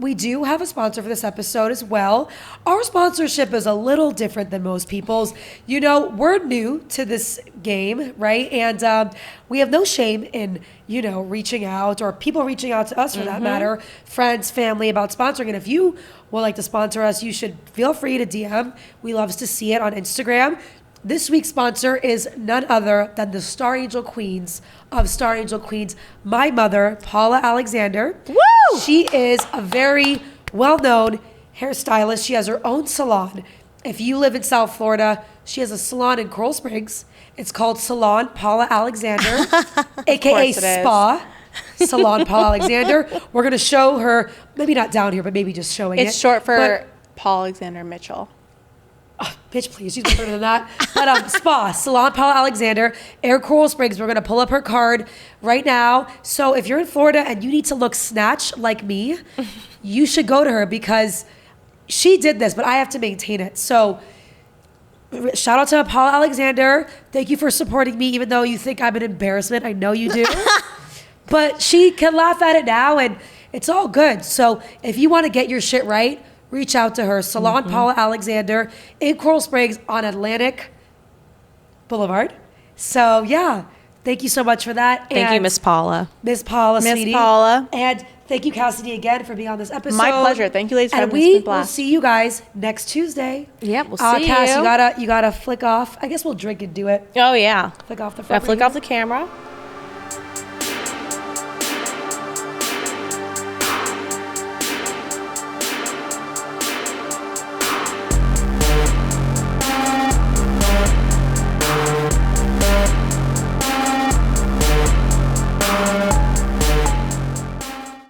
We do have a sponsor for this episode as well. Our sponsorship is a little different than most people's. You know, we're new to this game, right? And we have no shame in, you know, reaching out, or people reaching out to us for that matter, friends, family, about sponsoring. And if you would like to sponsor us, you should feel free to DM. We love to see it on Instagram. This week's sponsor is none other than the Star Angel Queens of Star Angel Queens, my mother, Paula Alexander. Woo! She is a very well-known hairstylist. She has her own salon. If you live in South Florida, she has a salon in Coral Springs. It's called Salon Paula Alexander, aka Spa. Salon Paula Alexander. We're going to show her, maybe not down here, but maybe just showing it. It's short for But- Paul Alexander Mitchell. Bitch, please, she's better than that. But Spa, Salon Paula Alexander, Air Coral Springs. We're going to pull up her card right now. So if you're in Florida and you need to look snatched like me, you should go to her, because she did this, but I have to maintain it. So shout out to Paula Alexander. Thank you for supporting me, even though you think I'm an embarrassment. I know you do. But she can laugh at it now, and it's all good. So if you want to get your shit right, reach out to her. Salon Paula Alexander in Coral Springs on Atlantic Boulevard. So yeah, thank you so much for that. Thank you, Miss Paula. Miss Paula, Miss sweetie. Paula. And thank you, Cassidy, again for being on this episode. My pleasure. Thank you, ladies, for and having me. It's been we a blast. will see you guys next Tuesday. Yep, we'll see Cass, you. you gotta flick off. I guess we'll drink and do it. Oh, yeah. Flick off the Gotta front. flick off the camera.